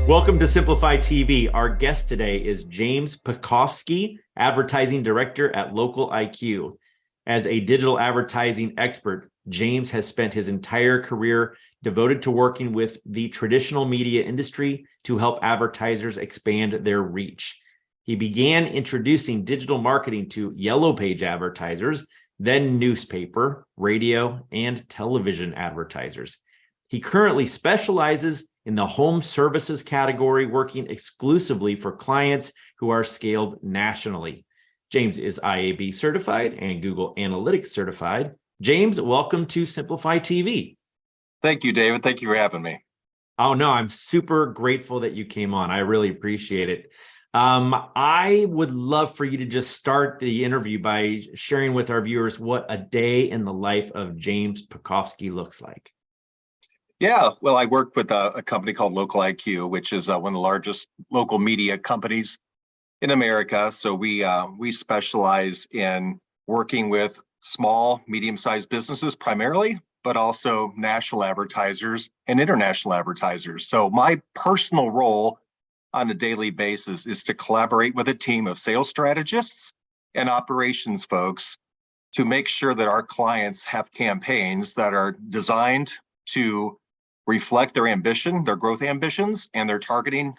Welcome to Simplify TV. Our guest today is James Pekofsky, Advertising Director at Local IQ. As a digital advertising expert, James has spent his entire career devoted to working with the traditional media industry to help advertisers expand their reach. He began introducing digital marketing to Yellow Page advertisers, then newspaper, radio, and television advertisers. He currently specializes in the home services category, working exclusively for clients who are scaled nationally. James is IAB certified and Google Analytics certified. James, welcome to Simplify TV. Thank you, David. Thank you for having me. Oh, no, I'm super grateful that you came on. I really appreciate it. I would love for you to just start the interview by sharing with our viewers what a day in the life of James Pekofsky looks like. Yeah, well, I work with a company called Local IQ, which is one of the largest local media companies in America. So we specialize in working with small, medium-sized businesses primarily, but also national advertisers and international advertisers. So my personal role on a daily basis is to collaborate with a team of sales strategists and operations folks to make sure that our clients have campaigns that are designed to reflect their ambition, their growth ambitions, and their targeting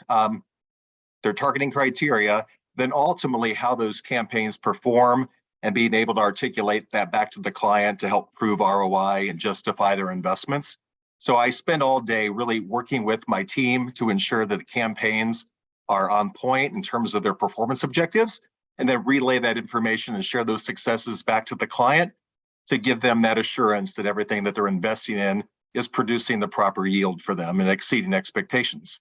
criteria, then ultimately how those campaigns perform and being able to articulate that back to the client to help prove ROI and justify their investments. So I spend all day really working with my team to ensure that the campaigns are on point in terms of their performance objectives, and then relay that information and share those successes back to the client to give them that assurance that everything that they're investing in is producing the proper yield for them and exceeding expectations.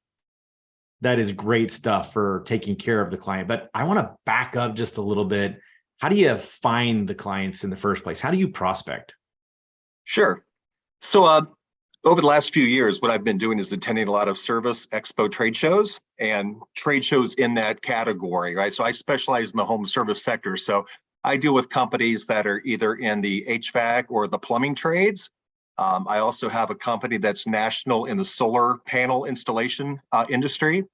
That is great stuff for taking care of the client. But I want to back up just a little bit. How do you find the clients in the first place? How do you prospect? Sure. So over the last few years, what I've been doing is attending a lot of service expo trade shows and trade shows in that category, right? So I specialize in the home service sector. So I deal with companies that are either in the HVAC or the plumbing trades. I also have a company that's national in the solar panel installation industry.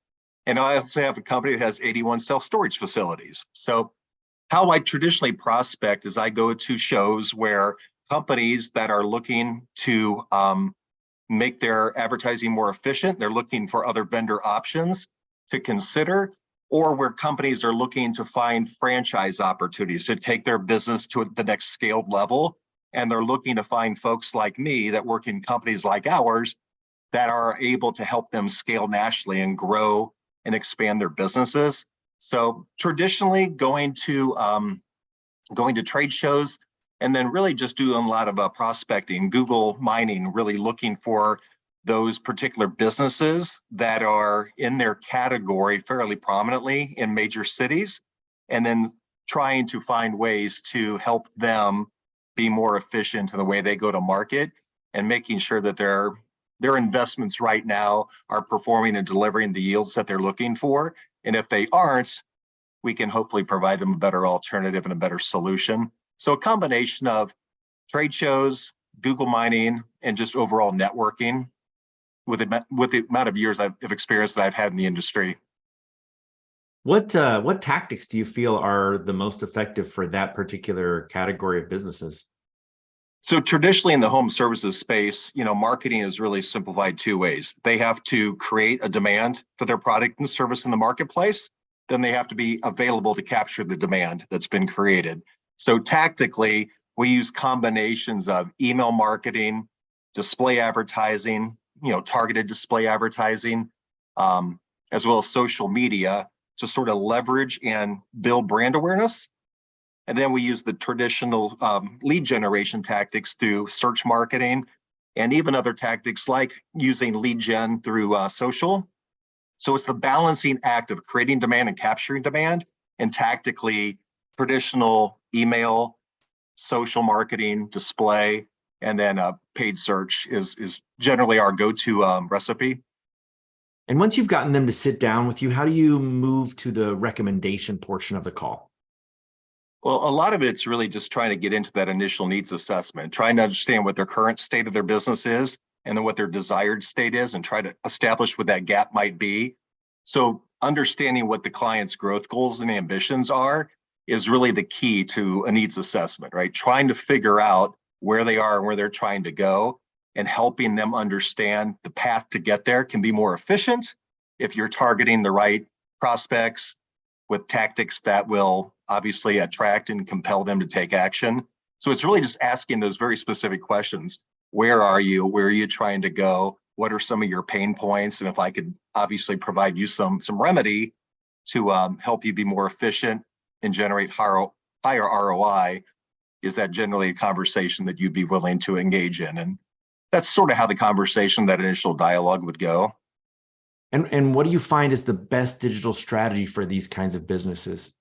And I also have a company that has 81 self-storage facilities. So how I traditionally prospect is I go to shows where companies that are looking to make their advertising more efficient, they're looking for other vendor options to consider, or where companies are looking to find franchise opportunities to take their business to the next scaled level. And they're looking to find folks like me that work in companies like ours that are able to help them scale nationally and grow and expand their businesses. So traditionally going to trade shows and then really just doing a lot of prospecting, Google mining, really looking for those particular businesses that are in their category fairly prominently in major cities, and then trying to find ways to help them be more efficient in the way they go to market and making sure that their investments right now are performing and delivering the yields that they're looking for. And if they aren't, we can hopefully provide them a better alternative and a better solution. So a combination of trade shows, Google mining, and just overall networking with the amount of years of experience that I've had in the industry. What tactics do you feel are the most effective for that particular category of businesses? So traditionally in the home services space, marketing is really simplified two ways. They have to create a demand for their product and service in the marketplace. Then they have to be available to capture the demand that's been created. So tactically, we use combinations of email marketing, display advertising, targeted display advertising, as well as social media to sort of leverage and build brand awareness. And then we use the traditional lead generation tactics through search marketing and even other tactics like using lead gen through social. So it's the balancing act of creating demand and capturing demand, and tactically traditional email, social marketing, display, and then paid search is generally our go-to recipe. And once you've gotten them to sit down with you, how do you move to the recommendation portion of the call? Well, a lot of it's really just trying to get into that initial needs assessment, trying to understand what their current state of their business is, and then what their desired state is, and try to establish what that gap might be So understanding what the client's growth goals and ambitions are is really the key to a needs assessment, right? Trying to figure out where they are and where they're trying to go, and helping them understand the path to get there can be more efficient if you're targeting the right prospects with tactics that will obviously attract and compel them to take action. So it's really just asking those very specific questions. Where are you? Where are you trying to go? What are some of your pain points? And if I could obviously provide you some remedy to help you be more efficient and generate higher ROI, is that generally a conversation that you'd be willing to engage in? And that's sort of how the conversation, that initial dialogue would go. And what do you find is the best digital strategy for these kinds of businesses?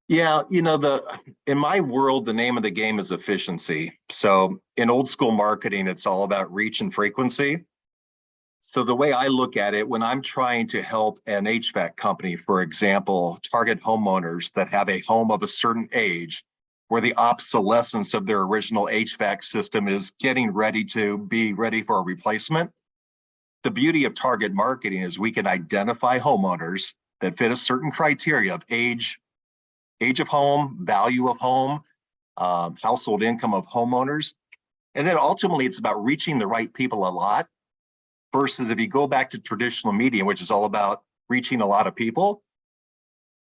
Yeah, in my world, the name of the game is efficiency. So in old school marketing, it's all about reach and frequency. So the way I look at it, when I'm trying to help an HVAC company, for example, target homeowners that have a home of a certain age, where the obsolescence of their original HVAC system is getting ready to be ready for a replacement. The beauty of target marketing is we can identify homeowners that fit a certain criteria of age of home, value of home, household income of homeowners. And then ultimately it's about reaching the right people a lot, versus if you go back to traditional media, which is all about reaching a lot of people.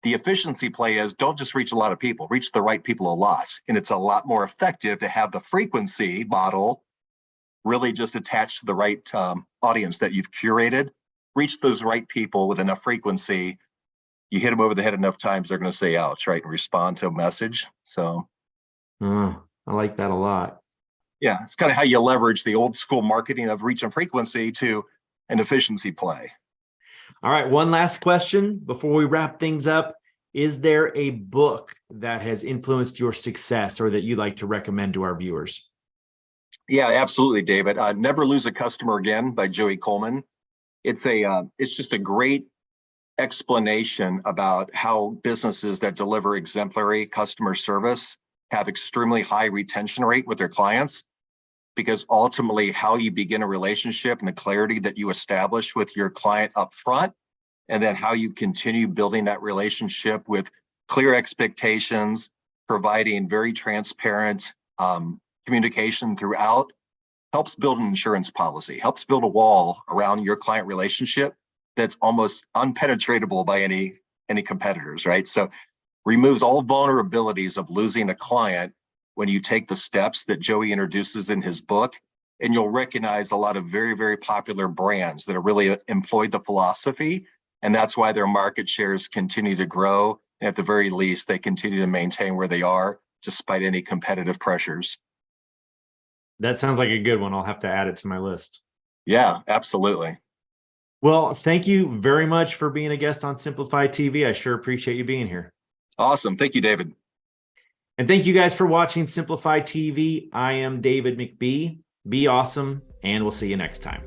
The efficiency play is don't just reach a lot of people, reach the right people a lot. And it's a lot more effective to have the frequency model really just attached to the right audience that you've curated. Reach those right people with enough frequency. You hit them over the head enough times, they're going to say ouch, right? And respond to a message. So I like that a lot. Yeah, it's kind of how you leverage the old school marketing of reach and frequency to an efficiency play. All right, one last question before we wrap things up. Is there a book that has influenced your success or that you'd like to recommend to our viewers? Yeah, absolutely, David. Never Lose a Customer Again by Joey Coleman. It's just a great explanation about how businesses that deliver exemplary customer service have extremely high retention rate with their clients, because ultimately how you begin a relationship and the clarity that you establish with your client up front, and then how you continue building that relationship with clear expectations, providing very transparent communication throughout, helps build an insurance policy, helps build a wall around your client relationship that's almost unpenetratable by any competitors, right? So removes all vulnerabilities of losing a client when you take the steps that Joey introduces in his book. And you'll recognize a lot of very, very popular brands that have really employed the philosophy. And that's why their market shares continue to grow. And at the very least, they continue to maintain where they are despite any competitive pressures. That sounds like a good one. I'll have to add it to my list. Yeah, absolutely. Well, thank you very much for being a guest on Simplify TV. I sure appreciate you being here. Awesome. Thank you, David. And thank you guys for watching Simplify TV. I am David McBee. Be awesome, and we'll see you next time.